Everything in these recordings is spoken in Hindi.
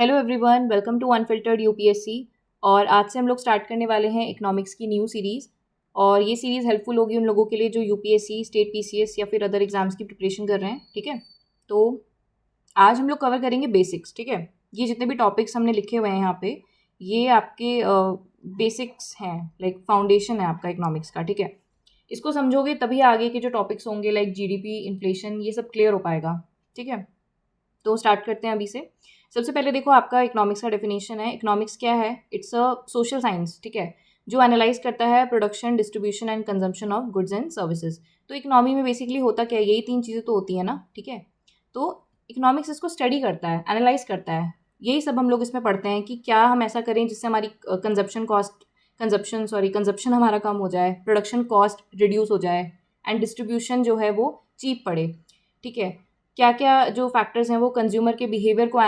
Hello everyone, welcome to unfiltered UPSC. और आज से हम लोग स्टार्ट करने वाले हैं इकोनॉमिक्स की न्यू सीरीज़। और ये सीरीज़ हेल्पफुल होगी उन लोगों के लिए जो यूपीएससी, स्टेट पीसीएस या फिर अदर एग्जाम्स की प्रिपरेशन कर रहे हैं। ठीक है, तो आज हम लोग कवर करेंगे बेसिक्स। ठीक है, ये जितने भी टॉपिक्स हमने लिखे हुए हैं यहाँ पे, ये आपके बेसिक्स हैं, लाइक फाउंडेशन है आपका इकोनॉमिक्स का। ठीक है, इसको समझोगे तभी आगे के जो टॉपिक्स होंगे लाइक जीडीपी, इन्फ्लेशन, ये सब क्लियर हो पाएगा। ठीक है, तो स्टार्ट करते हैं अभी से। सबसे पहले देखो, आपका इकोनॉमिक्स का डेफिनेशन है। इकोनॉमिक्स क्या है? It's a social science. ठीक है, जो एनालाइज करता है production, distribution and consumption of goods and services. तो इकोनॉमी में बेसिकली होता क्या है? यही तीन चीज़ें तो होती है ना। ठीक है, तो इकोनॉमिक्स इसको स्टडी करता है, एनालाइज करता है। यही सब हम लोग इसमें पढ़ते हैं कि क्या हम ऐसा करें जिससे हमारी कंजप्शन हमारा कम हो जाए, प्रोडक्शन कॉस्ट रिड्यूस हो जाए एंड डिस्ट्रीब्यूशन जो है वो चीप पड़े। ठीक है, क्या क्या जो फैक्टर्स हैं वो कंज्यूमर के बिहेवियर को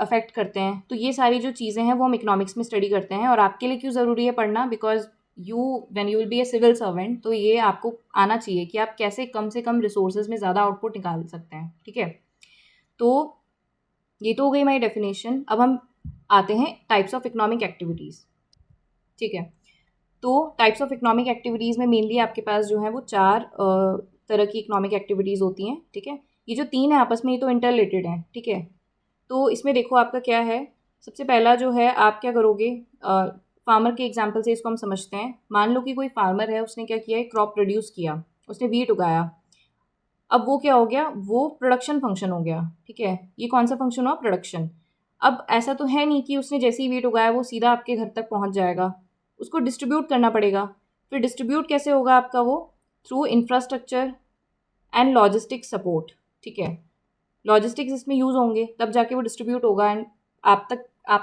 अफेक्ट करते हैं। तो ये सारी जो चीज़ें हैं वो हम इकोनॉमिक्स में स्टडी करते हैं। और आपके लिए क्यों ज़रूरी है पढ़ना? Because when you will be a civil servant, तो ये आपको आना चाहिए कि आप कैसे कम से कम रिसोर्सेज में ज़्यादा आउटपुट निकाल सकते हैं। ठीक है, तो ये तो हो गई हमारी डेफिनेशन। अब हम आते हैं टाइप्स ऑफ इकोनॉमिक एक्टिविटीज़। ठीक है, तो टाइप्स ऑफ इकोनॉमिक एक्टिविटीज़ में मेनली आपके पास जो है वो चार तरह की इकोनॉमिक एक्टिविटीज़ होती हैं। ठीक है, ये जो तीन है आपस में ये तो इंटर रिलेटेड हैं। ठीक है, तो इसमें देखो आपका क्या है। सबसे पहला जो है, आप क्या करोगे, फार्मर के एग्जाम्पल से इसको हम समझते हैं। मान लो कि कोई फार्मर है, उसने क्या किया है, क्रॉप प्रोड्यूस किया, उसने वीट उगाया। अब वो क्या हो गया, वो प्रोडक्शन फंक्शन हो गया। ठीक है, ये कौन सा फंक्शन हुआ? प्रोडक्शन। अब ऐसा तो है नहीं कि उसने जैसे ही वीट उगाया वो सीधा आपके घर तक पहुंच जाएगा, उसको डिस्ट्रीब्यूट करना पड़ेगा। फिर डिस्ट्रीब्यूट कैसे होगा आपका वो? Through infrastructure and logistic support. ठीक है, लॉजिस्टिक्स इसमें यूज़ होंगे, तब जाके वो डिस्ट्रीब्यूट होगा एंड आप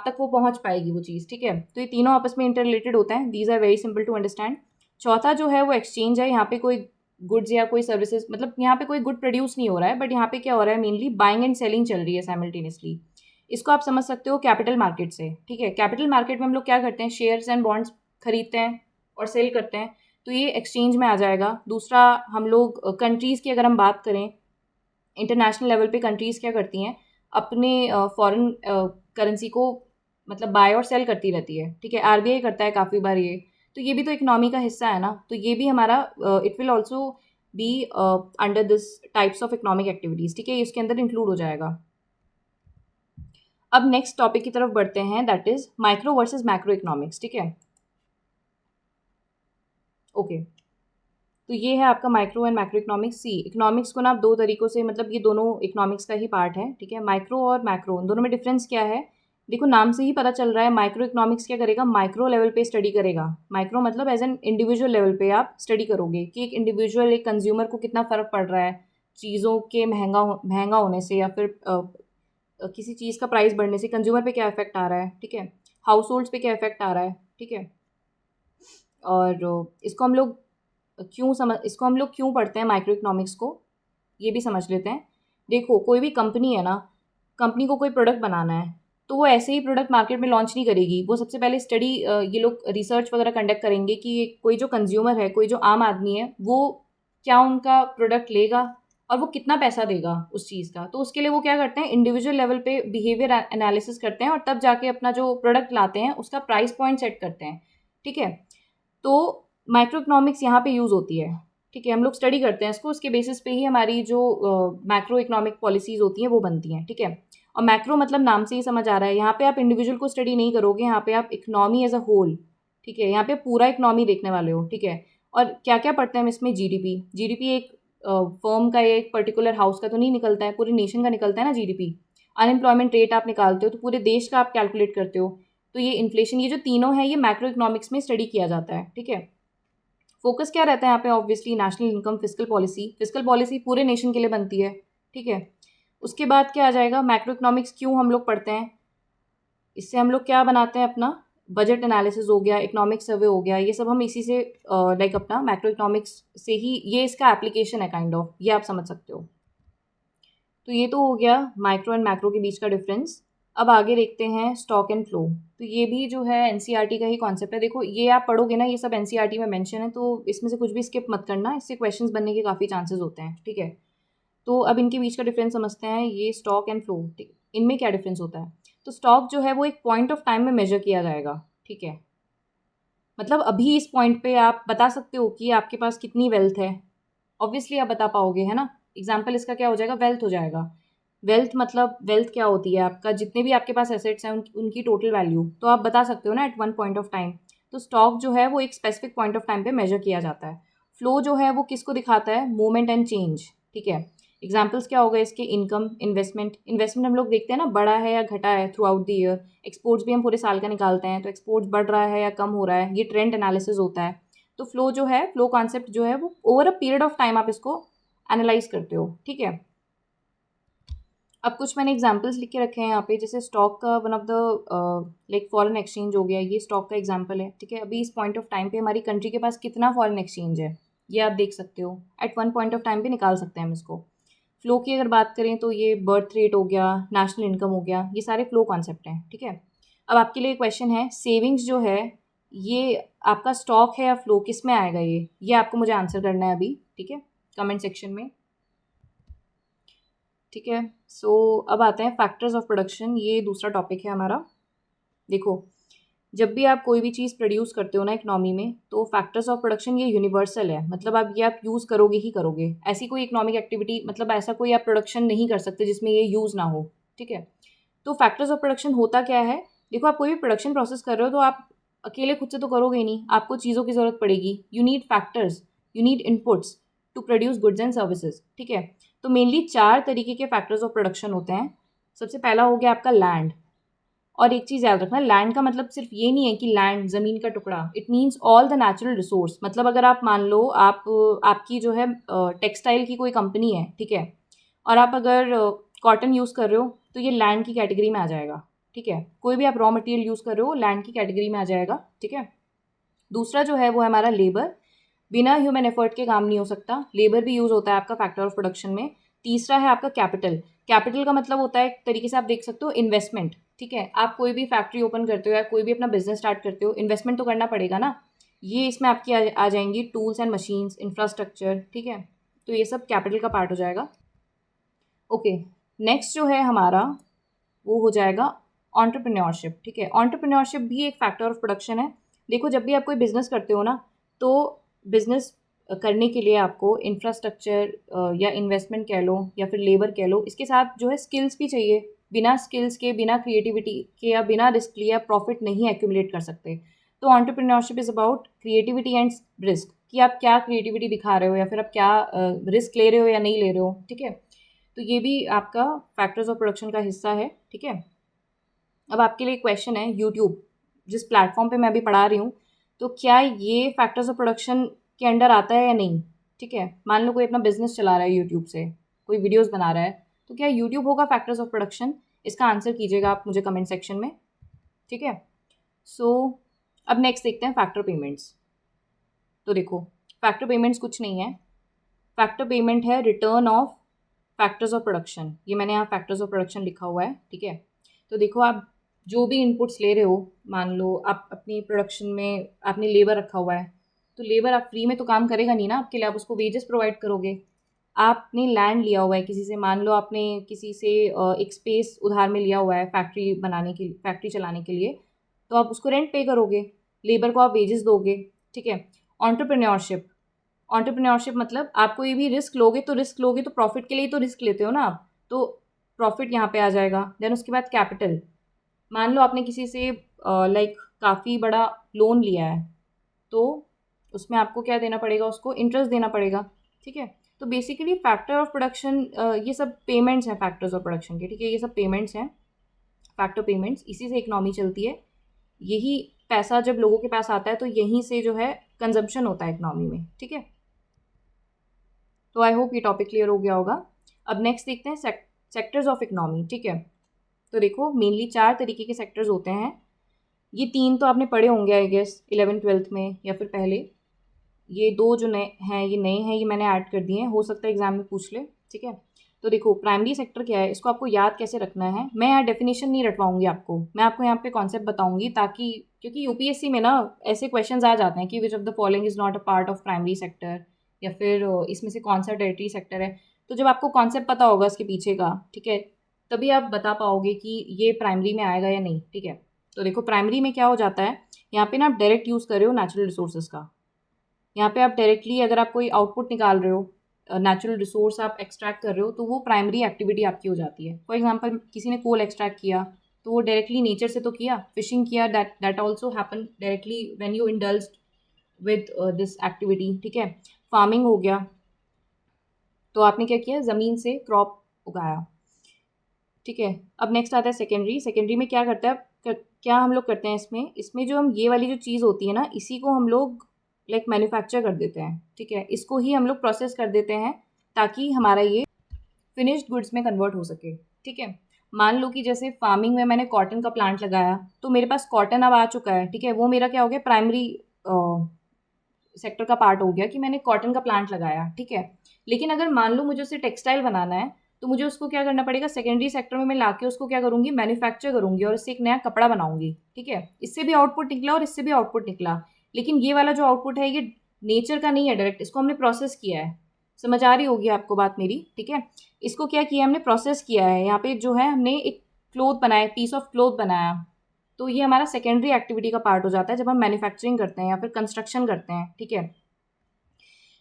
तक वो पहुंच पाएगी वो चीज़। ठीक है, तो ये तीनों आपस में इंटर रिलेटेड होते हैं। These are very simple to understand. चौथा जो है वो एक्सचेंज है। यहाँ पे कोई गुड्स या कोई सर्विसेज, मतलब यहाँ पे कोई गुड प्रोड्यूस नहीं हो रहा है, बट यहाँ पे क्या हो रहा है, मेनली बाइंग एंड सेलिंग चल रही है साइमल्टेनियसली। इसको आप समझ सकते हो कैपिटल मार्केट से। ठीक है, कैपिटल मार्केट में हम लोग क्या करते हैं, शेयर्स एंड बॉन्ड्स खरीदते हैं और सेल करते हैं, तो ये एक्सचेंज में आ जाएगा। दूसरा, हम लोग कंट्रीज़ की अगर हम बात करें, इंटरनेशनल लेवल पे कंट्रीज़ क्या करती हैं, अपने फॉरेन करेंसी को मतलब बाय और सेल करती रहती है। ठीक है, आरबीआई करता है काफ़ी बार ये। तो ये भी तो इकोनॉमी का हिस्सा है ना, तो ये भी हमारा it will also be under this types of economic activities. ठीक है, ये इसके अंदर इंक्लूड हो जाएगा। अब नेक्स्ट टॉपिक की तरफ बढ़ते हैं, that is micro versus macro economics. ठीक है, ओके, तो ये है आपका micro and macro economics. See economics को ना आप दो तरीकों से, मतलब ये दोनों इकोनॉमिक्स का ही पार्ट है। ठीक है, माइक्रो और मैक्रो, इन दोनों में डिफरेंस क्या है? देखो, नाम से ही पता चल रहा है, माइक्रो इकोनॉमिक्स क्या करेगा, माइक्रो लेवल पे स्टडी करेगा। माइक्रो मतलब एज एन इंडिविजुअल लेवल पे आप स्टडी करोगे कि एक इंडिविजुअल, एक कंज्यूमर को कितना फ़र्क पड़ रहा है चीज़ों के महंगा होने से, या फिर किसी चीज़ का प्राइस बढ़ने से कंज्यूमर पे क्या इफेक्ट आ रहा है। ठीक है, हाउस होल्ड्स पे क्या इफेक्ट आ रहा है। ठीक है, और इसको हम लोग क्यों पढ़ते हैं माइक्रो इकोनॉमिक्स को, ये भी समझ लेते हैं। देखो, कोई भी कंपनी है ना, कंपनी को कोई प्रोडक्ट बनाना है, तो वो ऐसे ही प्रोडक्ट मार्केट में लॉन्च नहीं करेगी। वो सबसे पहले स्टडी, ये लोग रिसर्च वगैरह कंडक्ट करेंगे कि कोई जो कंज्यूमर है, कोई जो आम आदमी है, वो क्या उनका प्रोडक्ट लेगा और वो कितना पैसा देगा उस चीज़ का। तो उसके लिए वो क्या करते हैं, इंडिविजुअल लेवल पे बिहेवियर एनालिसिस करते हैं और तब जाके अपना जो प्रोडक्ट लाते हैं उसका प्राइस पॉइंट सेट करते हैं। ठीक है, तो माइक्रो इकोनॉमिक्स यहाँ पे यूज़ होती है। ठीक है, हम लोग स्टडी करते हैं इसको, उसके बेसिस पे ही हमारी जो मैक्रो इकोनॉमिक पॉलिसीज़ होती हैं वो बनती हैं। ठीक है, और मैक्रो मतलब नाम से ही समझ आ रहा है, यहाँ पे आप इंडिविजुअल को स्टडी नहीं करोगे, यहाँ पे आप इकोनॉमी एज अ होल। ठीक है, यहाँ पे पूरा इकोनॉमी देखने वाले हो। ठीक है, और क्या क्या पढ़ते हैं हम इसमें? जीडीपी। जीडीपी एक फर्म का या एक पर्टिकुलर हाउस का तो नहीं निकलता है, पूरे नेशन का निकलता है ना जीडीपी। अनएम्प्लॉयमेंट रेट आप निकालते हो तो पूरे देश का आप कैलकुलेट करते हो। तो ये इन्फ्लेशन, ये जो तीनों है, ये मैक्रो इकोनॉमिक्स में स्टडी किया जाता है। ठीक है, फोकस क्या रहता है यहाँ पे? Obviously national income, fiscal policy. Fiscal policy पूरे नेशन के लिए बनती है। ठीक है, उसके बाद क्या आ जाएगा, मैक्रो इकोनॉमिक्स क्यों हम लोग पढ़ते हैं? इससे हम लोग क्या बनाते हैं, अपना बजट एनालिसिस हो गया, इकोनॉमिक सर्वे हो गया, ये सब हम इसी से लाइक अपना मैक्रो इकोनॉमिक्स से ही, ये इसका एप्लीकेशन है काइंड ऑफ, ये आप समझ सकते हो। तो ये तो हो गया माइक्रो एंड मैक्रो के बीच का डिफरेंस। अब आगे देखते हैं स्टॉक एंड फ्लो। तो ये भी जो है एनसीईआरटी का ही कॉन्सेप्ट है। देखो, ये आप पढ़ोगे ना, ये सब एनसीईआरटी में मेंशन है, तो इसमें से कुछ भी स्किप मत करना, इससे क्वेश्चंस बनने के काफ़ी चांसेस होते हैं। ठीक है, तो अब इनके बीच का डिफरेंस समझते हैं, ये स्टॉक एंड फ्लो। ठीक, इनमें क्या डिफरेंस होता है? तो स्टॉक जो है वो एक पॉइंट ऑफ टाइम में मेजर किया जाएगा, ठीक है। मतलब अभी इस पॉइंट पे आप बता सकते हो कि आपके पास कितनी वेल्थ है, ऑब्वियसली आप बता पाओगे, है ना। एग्जाम्पल इसका क्या हो जाएगा? वेल्थ हो जाएगा। वेल्थ मतलब वेल्थ क्या होती है? आपका जितने भी आपके पास एसेट्स हैं उनकी टोटल वैल्यू, तो आप बता सकते हो ना at one point of time. तो स्टॉक जो है वो एक स्पेसिफिक पॉइंट ऑफ टाइम पे मेजर किया जाता है। फ्लो जो है वो किसको दिखाता है? मूवमेंट एंड चेंज, ठीक है। एग्जाम्पल्स क्या हो गए इसके? Income, investment. इन्वेस्टमेंट हम लोग देखते हैं ना, बढ़ा है या घटा है through out the year. Exports भी हम पूरे साल का निकालते हैं, तो एक्सपोर्ट्स बढ़ रहा है या कम हो रहा है, ये ट्रेंड एनालिसिस होता है। तो फ्लो जो है, फ्लो कॉन्सेप्ट जो है वो over a period of time आप इसको एनालाइज करते हो, ठीक है। अब कुछ मैंने एग्जांपल्स लिख के रखे हैं यहाँ पे, जैसे स्टॉक का one of the like foreign exchange हो गया, ये स्टॉक का एग्जांपल है, ठीक है। अभी इस पॉइंट ऑफ टाइम पे हमारी कंट्री के पास कितना फॉरेन एक्सचेंज है ये आप देख सकते हो, at one point of time पे निकाल सकते हैं हम इसको। फ्लो की अगर बात करें तो ये बर्थ रेट हो गया, नेशनल इनकम हो गया, ये सारे फ्लो कॉन्सेप्ट हैं, ठीक है। अब आपके लिए क्वेश्चन है, सेविंग्स जो है ये आपका स्टॉक है या फ्लो, किस में आएगा? ये आपको मुझे आंसर करना है अभी, ठीक है, कमेंट सेक्शन में, ठीक है। सो अब आते हैं फैक्टर्स ऑफ प्रोडक्शन, ये दूसरा टॉपिक है हमारा। देखो, जब भी आप कोई भी चीज़ प्रोड्यूस करते हो ना इकोनॉमी में, तो फैक्टर्स ऑफ प्रोडक्शन ये यूनिवर्सल है, मतलब आप यूज़ करोगे ही करोगे। ऐसी कोई इकोनॉमिक एक्टिविटी, मतलब ऐसा कोई आप प्रोडक्शन नहीं कर सकते जिसमें ये यूज़ ना हो, ठीक है। तो फैक्टर्स ऑफ प्रोडक्शन होता क्या है? देखो, आप कोई भी प्रोडक्शन प्रोसेस कर रहे हो तो आप अकेले खुद से तो करोगे ही नहीं, आपको चीज़ों की ज़रूरत पड़ेगी। You need factors, you need inputs to produce goods and services, ठीक है। तो मेनली 4 तरीके के फैक्टर्स ऑफ प्रोडक्शन होते हैं। सबसे पहला हो गया आपका लैंड। और एक चीज़ याद रखना, लैंड का मतलब सिर्फ ये नहीं है कि लैंड ज़मीन का टुकड़ा, it means all the natural resource. मतलब अगर आप मान लो आपकी जो है टेक्सटाइल की कोई कंपनी है, ठीक है, और आप अगर कॉटन यूज़ कर रहे हो तो ये लैंड की कैटेगरी में आ जाएगा, ठीक है। कोई भी आप रॉ मटेरियल यूज़ कर रहे हो लैंड की कैटेगरी में आ जाएगा, ठीक है। दूसरा जो है वो है हमारा लेबर। बिना ह्यूमन एफर्ट के काम नहीं हो सकता, लेबर भी यूज़ होता है आपका फैक्टर ऑफ प्रोडक्शन में। तीसरा है आपका कैपिटल। कैपिटल का मतलब होता है, एक तरीके से आप देख सकते हो, इन्वेस्टमेंट, ठीक है। आप कोई भी फैक्ट्री ओपन करते हो या कोई भी अपना बिजनेस स्टार्ट करते हो, इन्वेस्टमेंट तो करना पड़ेगा ना। ये इसमें आपकी आ जाएंगी टूल्स एंड मशीन्स, इंफ्रास्ट्रक्चर, ठीक है। तो ये सब कैपिटल का पार्ट हो जाएगा। ओके, नेक्स्ट जो है हमारा वो हो जाएगा एंटरप्रेन्योरशिप, ठीक है। एंटरप्रेन्योरशिप भी एक फैक्टर ऑफ प्रोडक्शन है। देखो, जब भी आप कोई बिज़नेस करते हो ना, तो बिज़नेस करने के लिए आपको इंफ्रास्ट्रक्चर या इन्वेस्टमेंट कह लो या फिर लेबर कह लो, इसके साथ जो है स्किल्स भी चाहिए। बिना स्किल्स के, बिना क्रिएटिविटी के या बिना रिस्क लिए आप प्रॉफिट नहीं एक्यूमुलेट कर सकते। तो entrepreneurship is about creativity and risk, कि आप क्या क्रिएटिविटी दिखा रहे हो या फिर आप क्या रिस्क ले रहे हो या नहीं ले रहे हो, ठीक है। तो ये भी आपका फैक्टर्स ऑफ प्रोडक्शन का हिस्सा है, ठीक है। अब आपके लिए क्वेश्चन है, यूट्यूब जिस प्लेटफॉर्म पे मैं अभी पढ़ा रही हूँ, तो क्या ये फैक्टर्स ऑफ प्रोडक्शन के अंडर आता है या नहीं, ठीक है। मान लो कोई अपना बिजनेस चला रहा है यूट्यूब से, कोई वीडियोस बना रहा है, तो क्या यूट्यूब होगा फैक्टर्स ऑफ प्रोडक्शन? इसका आंसर कीजिएगा आप मुझे कमेंट सेक्शन में, ठीक है। सो अब नेक्स्ट देखते हैं फैक्टर पेमेंट्स। तो देखो, फैक्टर पेमेंट्स कुछ नहीं है, फैक्टर पेमेंट है return of factors of production. ये मैंने यहाँ फैक्टर्स ऑफ प्रोडक्शन लिखा हुआ है, ठीक है। तो देखो, आप जो भी इनपुट्स ले रहे हो, मान लो आप अपनी प्रोडक्शन में आपने लेबर रखा हुआ है, तो लेबर आप फ्री में तो काम करेगा नहीं ना आपके लिए, आप उसको वेजेस प्रोवाइड करोगे। आपने लैंड लिया हुआ है किसी से, मान लो आपने किसी से एक स्पेस उधार में लिया हुआ है फैक्ट्री बनाने के, फैक्ट्री चलाने के लिए, तो आप उसको रेंट पे करोगे, लेबर को आप वेजेस दोगे, ठीक है। एंटरप्रेन्योरशिप, एंटरप्रेन्योरशिप मतलब आप कोई भी रिस्क लोगे तो प्रॉफिट के लिए तो रिस्क लेते हो ना आप, तो प्रॉफिट यहाँ पे आ जाएगा। देन उसके बाद कैपिटल, मान लो आपने किसी से लाइक काफ़ी बड़ा लोन लिया है, तो उसमें आपको क्या देना पड़ेगा? उसको इंटरेस्ट देना पड़ेगा, ठीक है। तो बेसिकली फैक्टर ऑफ प्रोडक्शन, ये सब पेमेंट्स हैं फैक्टर्स ऑफ प्रोडक्शन के, ठीक है। ये सब पेमेंट्स हैं, फैक्टर पेमेंट्स, इसी से इकनॉमी चलती है। यही पैसा जब लोगों के पास आता है तो यहीं से जो है कंजम्पशन होता है इकनॉमी में, ठीक है। तो आई होप ये टॉपिक क्लियर हो गया होगा। अब नेक्स्ट देखते हैं सेक्टर्स ऑफ इकनॉमी, ठीक है। तो देखो, मेनली 4 तरीके के सेक्टर्स होते हैं। ये 3 तो आपने पढ़े होंगे आई गेस 11th-12th में या फिर पहले। ये 2 जो नए हैं, ये मैंने ऐड कर दिए हैं, हो सकता है एग्जाम में पूछ ले, ठीक है। तो देखो, प्राइमरी सेक्टर क्या है, इसको आपको याद कैसे रखना है। मैं यहाँ डेफिनेशन नहीं रटवाऊंगी आपको, मैं आपको यहाँ पे कॉन्सेप्ट बताऊंगी, ताकि क्योंकि यूपीएससी में ना ऐसे क्वेश्चंस आ जाते हैं कि which of the following is not a part of primary sector, या फिर इसमें से कौन सा टेरिटरी सेक्टर है। तो जब आपको कॉन्सेप्ट पता होगा इसके पीछे का, ठीक है, तभी आप बता पाओगे कि ये प्राइमरी में आएगा या नहीं, ठीक है। तो देखो प्राइमरी में क्या हो जाता है, यहाँ पे ना आप डायरेक्ट यूज़ कर रहे हो नेचुरल रिसोर्सेज का। यहाँ पे आप डायरेक्टली अगर आप कोई आउटपुट निकाल रहे हो, नेचुरल रिसोर्स आप एक्सट्रैक्ट कर रहे हो, तो वो प्राइमरी एक्टिविटी आपकी हो जाती है। फॉर एग्जांपल किसी ने कोल एक्सट्रैक्ट किया तो वो डायरेक्टली नेचर से तो किया, फिशिंग किया, that also happen directly when you indulge with this activity, ठीक है। फार्मिंग हो गया, तो आपने क्या किया, ज़मीन से क्रॉप उगाया, ठीक है। अब नेक्स्ट आता है सेकेंडरी। सेकेंडरी में क्या करता है, क्या हम लोग करते हैं इसमें, इसमें जो हम ये वाली जो चीज़ होती है ना, इसी को हम लोग लाइक मैन्युफैक्चर कर देते हैं, ठीक है। इसको ही हम लोग प्रोसेस कर देते हैं ताकि हमारा ये फिनिश्ड गुड्स में कन्वर्ट हो सके, ठीक है। मान लो कि जैसे फार्मिंग में मैंने कॉटन का प्लांट लगाया, तो मेरे पास कॉटन अब आ चुका है, ठीक है। वो मेरा क्या हो गया, प्राइमरी सेक्टर का पार्ट हो गया कि मैंने कॉटन का प्लांट लगाया, ठीक है। लेकिन अगर मान लो मुझे उसे टेक्सटाइल बनाना है, तो मुझे उसको क्या करना पड़ेगा, सेकेंडरी सेक्टर में मैं लाके उसको क्या करूँगी, मैन्युफैक्चर करूँगी और इससे एक नया कपड़ा बनाऊँगी, ठीक है। इससे भी आउटपुट निकला और इससे भी आउटपुट निकला, लेकिन ये वाला जो आउटपुट है ये नेचर का नहीं है डायरेक्ट, इसको हमने प्रोसेस किया है। समझ आ रही होगी आपको बात मेरी, ठीक है। इसको क्या किया हमने, प्रोसेस किया है। यहाँ पे जो है हमने एक क्लोथ बनाया, पीस ऑफ क्लोथ बनाया, तो ये हमारा सेकेंडरी एक्टिविटी का पार्ट हो जाता है जब हम मैन्युफैक्चरिंग करते हैं या फिर कंस्ट्रक्शन करते हैं, ठीक है।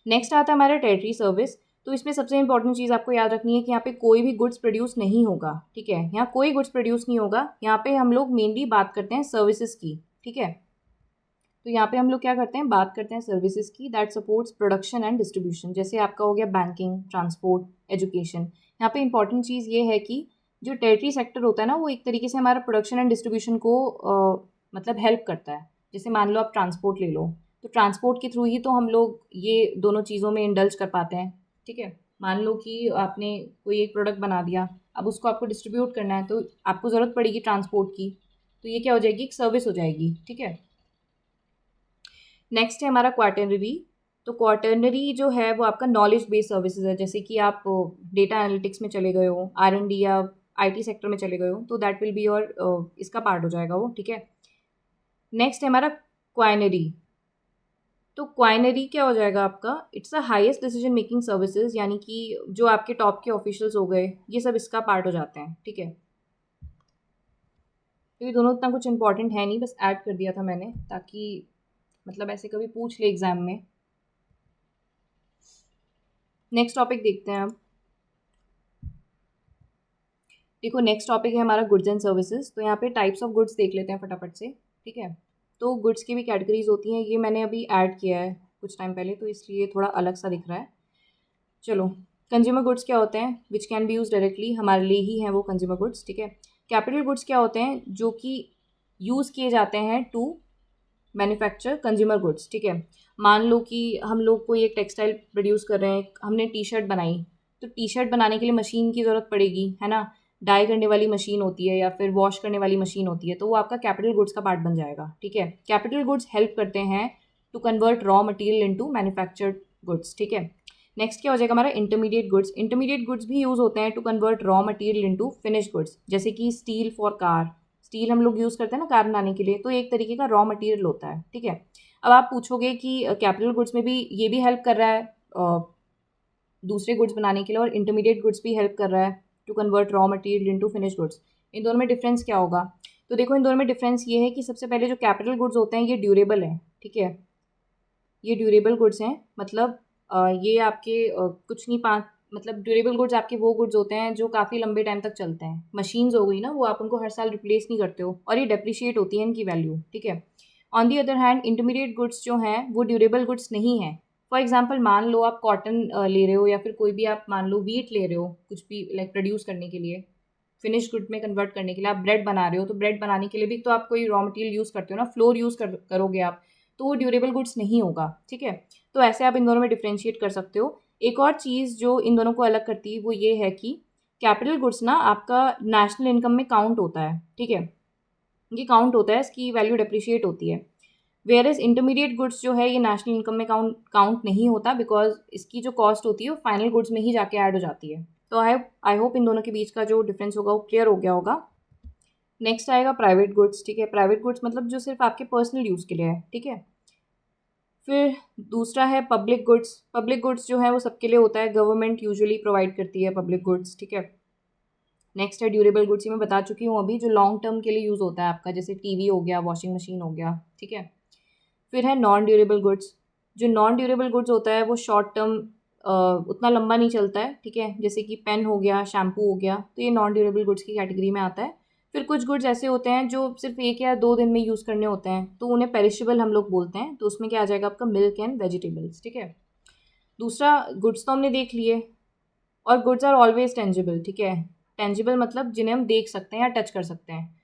नेक्स्ट आता है हमारा टेरिटरी सर्विस। तो इसमें सबसे इंपॉर्टेंट चीज़ आपको याद रखनी है कि यहाँ पे कोई भी गुड्स प्रोड्यूस नहीं होगा, ठीक है। यहाँ कोई गुड्स प्रोड्यूस नहीं होगा, यहाँ पे हम लोग मेनली बात करते हैं सर्विसेज की, ठीक है। तो यहाँ पे हम लोग क्या करते हैं, बात करते हैं सर्विसेज की that supports production and distribution. जैसे आपका हो गया बैंकिंग, ट्रांसपोर्ट, एजुकेशन। यहाँ पे इंपॉर्टेंट चीज़ ये है कि जो टेरिटरी सेक्टर होता है ना, वो एक तरीके से हमारा प्रोडक्शन एंड डिस्ट्रीब्यूशन को मतलब हेल्प करता है। जैसे मान लो आप ट्रांसपोर्ट ले लो, तो ट्रांसपोर्ट के थ्रू ही तो हम लोग ये दोनों चीज़ों में इंडल्ज कर पाते हैं, ठीक है। मान लो कि आपने कोई एक प्रोडक्ट बना दिया, अब उसको आपको डिस्ट्रीब्यूट करना है, तो आपको ज़रूरत पड़ेगी ट्रांसपोर्ट की, तो ये क्या हो जाएगी, एक सर्विस हो जाएगी, ठीक है। नेक्स्ट है हमारा क्वाटरनरी। तो क्वाटरनरी जो है वो आपका नॉलेज बेस्ड सर्विसेज है। जैसे कि आप डेटा एनालिटिक्स में चले गए हो, R&D या IT सेक्टर में चले गए हो, तो दैट विल बी योर इसका पार्ट हो जाएगा वो, ठीक है। नेक्स्ट है हमारा क्वाइनरी। तो क्वाइनरी क्या हो जाएगा आपका, it's a highest decision making services, यानी कि जो आपके टॉप के ऑफिशियल्स हो गए, ये सब इसका पार्ट हो जाते हैं, ठीक है। तो ये दोनों इतना कुछ इंपॉर्टेंट है नहीं, बस ऐड कर दिया था मैंने ताकि मतलब ऐसे कभी पूछ ले एग्जाम में। नेक्स्ट टॉपिक देखते हैं अब। देखो नेक्स्ट टॉपिक है हमारा गुड्स एंड सर्विसेज। तो यहाँ पे टाइप्स ऑफ गुड्स देख लेते हैं फटाफट से, ठीक है। तो गुड्स की भी कैटेगरीज होती हैं, ये मैंने अभी ऐड किया है कुछ टाइम पहले, तो इसलिए थोड़ा अलग सा दिख रहा है। चलो, कंज्यूमर गुड्स क्या होते हैं, which can be use directly, हमारे लिए ही हैं वो कंज्यूमर गुड्स, ठीक है। कैपिटल गुड्स क्या होते हैं, जो कि यूज़ किए जाते हैं टू मैन्युफैक्चर कंज्यूमर गुड्स, ठीक है। मान लो कि हम लोग कोई एक टेक्सटाइल प्रोड्यूस कर रहे हैं, हमने टी शर्ट बनाई, तो टी शर्ट बनाने के लिए मशीन की ज़रूरत पड़ेगी, है ना। डाई करने वाली मशीन होती है या फिर वॉश करने वाली मशीन होती है, तो वो आपका कैपिटल गुड्स का पार्ट बन जाएगा, ठीक है। कैपिटल गुड्स हेल्प करते हैं to convert raw material into manufactured goods, ठीक है। नेक्स्ट क्या हो जाएगा हमारा इंटरमीडिएट गुड्स। इंटरमीडिएट गुड्स भी यूज़ होते हैं to convert raw material into finish goods, जैसे कि स्टील फॉर कार। स्टील हम लोग यूज़ करते हैं ना कार बनाने के लिए, तो एक तरीके का रॉ मटेरियल होता है, ठीक है। अब आप पूछोगे कि कैपिटल गुड्स में भी ये भी हेल्प कर रहा है दूसरे गुड्स बनाने के लिए, और इंटरमीडिएट गुड्स भी हेल्प कर रहा है to convert raw material into finish goods. इन दोनों में डिफरेंस क्या होगा, तो देखो इन दोनों में डिफरेंस ये है कि सबसे पहले जो कैपिटल गुड्स होते हैं ये ड्यूरेबल हैं, ठीक है। ये ड्यूरेबल गुड्स हैं, मतलब ये आपके कुछ नहीं पाँच, मतलब ड्यूरेबल गुड्स आपके वो गुड्स होते हैं जो काफ़ी लंबे टाइम तक चलते हैं। मशीन्स हो गई ना, वो आप उनको हर साल रिप्लेस नहीं करते हो, और ये डेप्रिशिएट होती है इनकी वैल्यू, ठीक है। On the other hand intermediate goods जो हैं वो ड्यूरेबल गुड्स नहीं हैं। फॉर एग्जाम्पल मान लो आप कॉटन ले रहे हो, या फिर कोई भी आप मान लो वीट ले रहे हो, कुछ भी लाइक प्रोड्यूस करने के लिए, फिनिश गुड में कन्वर्ट करने के लिए। आप ब्रेड बना रहे हो, तो ब्रेड बनाने के लिए भी तो आप कोई रॉ मटेरियल यूज़ करते हो ना, फ्लोर यूज़ करोगे आप, तो वो ड्यूरेबल गुड्स नहीं होगा, ठीक है। तो ऐसे आप इन दोनों में डिफ्रेंशिएट कर सकते हो। एक और चीज़ जो इन दोनों को अलग करती है वो ये है कि कैपिटल गुड्स ना आपका नेशनल इनकम में काउंट होता है, ठीक है। ये काउंट होता है, इसकी वैल्यू डेप्रिशिएट होती है। वेयर एज इंटरमीडिएट गुड्स जो है ये नेशनल इनकम में काउंट नहीं होता, बिकॉज इसकी जो कॉस्ट होती है वो फाइनल गुड्स में ही जाके ऐड हो जाती है। तो आई होप इन दोनों के बीच का जो डिफरेंस होगा वो क्लियर हो गया होगा। नेक्स्ट आएगा प्राइवेट गुड्स, ठीक है। प्राइवेट गुड्स मतलब जो सिर्फ आपके पर्सनल यूज़ के लिए है, ठीक है। फिर दूसरा है पब्लिक गुड्स। पब्लिक गुड्स जो है वो सबके लिए होता है, गवर्नमेंट यूजुअली प्रोवाइड करती है पब्लिक गुड्स, ठीक है। नेक्स्ट है ड्यूरेबल गुड्स, ये मैं बता चुकी हूँ अभी, जो लॉन्ग टर्म के लिए यूज़ होता है आपका, जैसे टीवी हो गया, वॉशिंग मशीन हो गया, ठीक है। फिर है नॉन ड्यूरेबल गुड्स। जो नॉन ड्यूरेबल गुड्स होता है वो शॉर्ट टर्म उतना लंबा नहीं चलता है, ठीक है, जैसे कि पेन हो गया, शैम्पू हो गया, तो ये नॉन ड्यूरेबल गुड्स की कैटेगरी में आता है। फिर कुछ गुड्स ऐसे होते हैं जो सिर्फ 1 या 2 दिन में यूज़ करने होते हैं, तो उन्हें पेरिशेबल हम लोग बोलते हैं, तो उसमें क्या आ जाएगा आपका मिल्क एंड वेजिटेबल्स, ठीक है। दूसरा, गुड्स तो हमने देख लिए, और गुड्स आर ऑलवेज टेंजिबल, ठीक है। टेंजिबल मतलब जिन्हें हम देख सकते हैं या टच कर सकते हैं।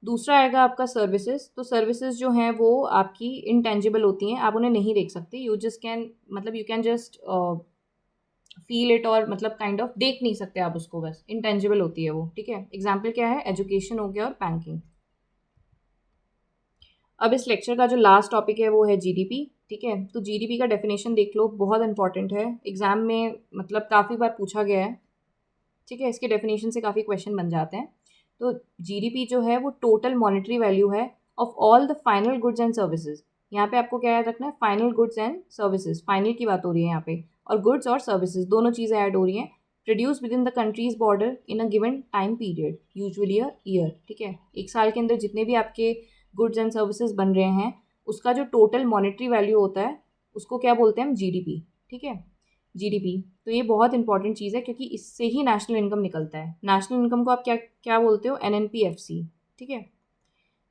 दूसरा आएगा आपका सर्विसेज। तो सर्विसेज जो हैं वो आपकी इनटेंजिबल होती हैं, आप उन्हें नहीं देख सकते, यू जस्ट कैन, मतलब you can just feel it, और मतलब काइंड ऑफ देख नहीं सकते आप उसको, बस इनटेंजिबल होती है वो, ठीक है। एग्जाम्पल क्या है, एजुकेशन हो गया और बैंकिंग। अब इस लेक्चर का जो लास्ट टॉपिक है वो है जीडीपी, ठीक है। तो जीडीपी का डेफिनेशन देख लो, बहुत इंपॉर्टेंट है, एग्जाम में मतलब काफ़ी बार पूछा गया है, ठीक है। इसके डेफिनेशन से काफ़ी क्वेश्चन बन जाते हैं। तो जीडीपी जो है वो टोटल मॉनेटरी वैल्यू है of all the final goods and services. यहाँ पे आपको क्या याद रखना है, final goods and services, final की बात हो रही है यहाँ पे, और गुड्स और सर्विसेज दोनों चीज़ें ऐड हो रही हैं। Produce with in the countries border in a given time period, usually a year, ठीक है। एक साल के अंदर जितने भी आपके गुड्स एंड सर्विसेज बन रहे हैं, उसका जो टोटल मॉनेटरी वैल्यू होता है उसको क्या बोलते हैं हम, जीडीपी, ठीक है। जीडीपी, तो ये बहुत इंपॉर्टेंट चीज़ है, क्योंकि इससे ही नेशनल इनकम निकलता है। नेशनल इनकम को आप क्या क्या बोलते हो, एनएनपीएफसी, ठीक है।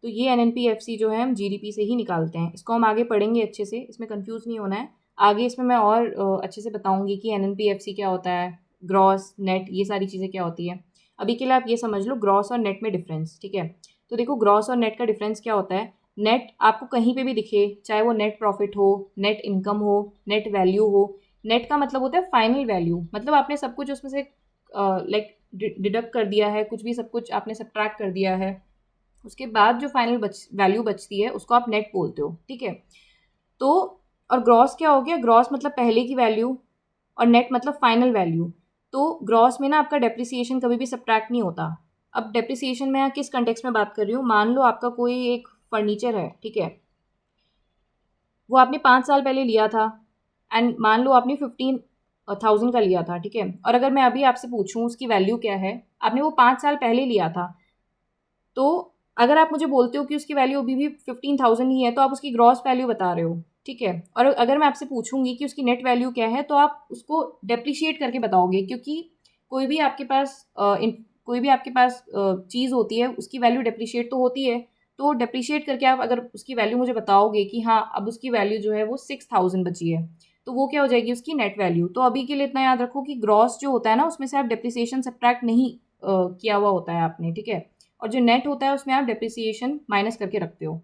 तो ये एनएनपीएफसी जो है हम जीडीपी से ही निकालते हैं। इसको हम आगे पढ़ेंगे अच्छे से, इसमें कंफ्यूज नहीं होना है। आगे इसमें मैं और अच्छे से बताऊंगी कि एनएनपीएफसी क्या होता है, ग्रॉस, नेट, ये सारी चीज़ें क्या होती है। अभी के लिए आप ये समझ लो ग्रॉस और नेट में डिफरेंस, ठीक है। तो देखो, ग्रॉस और नेट का डिफरेंस क्या होता है। नेट आपको कहीं पे भी दिखे, चाहे वो नेट प्रॉफिट हो, नेट इनकम हो, नेट वैल्यू हो। नेट का मतलब होता है फाइनल वैल्यू, मतलब आपने सब कुछ उसमें से लाइक डिडक्ट कर दिया है, कुछ भी सब कुछ आपने सब्ट्रैक्ट कर दिया है, उसके बाद जो फाइनल वैल्यू बचती है उसको आप नेट बोलते हो, ठीक है। तो और ग्रॉस क्या हो गया, ग्रॉस मतलब पहले की वैल्यू, और नेट मतलब फाइनल वैल्यू। तो ग्रॉस में ना आपका डेप्रिसिएशन कभी भी सब्ट्रैक्ट नहीं होता। अब डेप्रिसिएशन में किस कंटेक्स्ट में बात कर रही हूँ, मान लो आपका कोई एक फर्नीचर है, ठीक है, वो आपने 5 साल पहले लिया था, एंड मान लो आपने 15,000 का लिया था, ठीक है। और अगर मैं अभी आपसे पूछूं उसकी वैल्यू क्या है, आपने वो 5 साल पहले लिया था, तो अगर आप मुझे बोलते हो कि उसकी वैल्यू अभी भी 15,000 ही है, तो आप उसकी ग्रॉस वैल्यू बता रहे हो, ठीक है। और अगर मैं आपसे पूछूंगी कि उसकी नेट वैल्यू क्या है, तो आप उसको डेप्रिशिएट करके बताओगे, क्योंकि कोई भी आपके पास कोई भी आपके पास चीज़ होती है, उसकी वैल्यू डेप्रिशिएट तो होती है। तो डेप्रिशिएट करके आप अगर उसकी वैल्यू मुझे बताओगे कि हाँ अब उसकी वैल्यू जो है वो 6,000 बची है, तो वो क्या हो जाएगी, उसकी नेट वैल्यू। तो अभी के लिए इतना याद रखो कि ग्रॉस जो होता है ना, उसमें से आप डेप्रिसिएशन सब्ट्रैक्ट नहीं किया हुआ होता है आपने, ठीक है। और जो नेट होता है उसमें आप डेप्रिसिएशन माइनस करके रखते हो।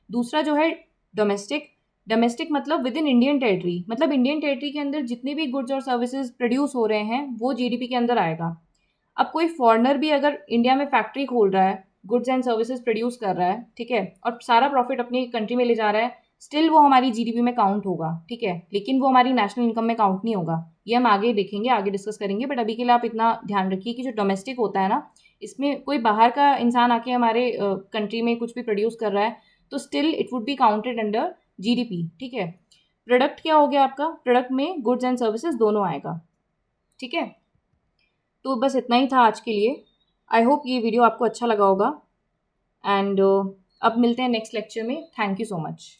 दूसरा जो है डोमेस्टिक। डोमेस्टिक मतलब विद इन इंडियन टेरिटरी, मतलब इंडियन टेरिटरी के अंदर जितने भी गुड्स और सर्विसेज प्रोड्यूस हो रहे हैं वो जीडीपी के अंदर आएगा। अब कोई फॉरेनर भी अगर इंडिया में फैक्ट्री खोल रहा है, गुड्स एंड सर्विसेज प्रोड्यूस कर रहा है, ठीक है, और सारा प्रॉफिट अपनी कंट्री में ले जा रहा है, स्टिल वो हमारी जीडीपी में काउंट होगा, ठीक है, लेकिन वो हमारी नेशनल इनकम में काउंट नहीं होगा। ये हम आगे देखेंगे, आगे डिस्कस करेंगे, बट अभी के लिए आप इतना ध्यान रखिए कि जो डोमेस्टिक होता है ना, इसमें कोई बाहर का इंसान आके हमारे कंट्री में कुछ भी प्रोड्यूस कर रहा है, तो still it would be counted under GDP, ठीक है। प्रोडक्ट क्या हो गया आपका, प्रोडक्ट में गुड्स एंड सर्विसेज दोनों आएगा, ठीक है। तो बस इतना ही था आज के लिए। आई होप ये वीडियो आपको अच्छा लगा होगा, एंड अब मिलते हैं नेक्स्ट लेक्चर में। Thank you so much.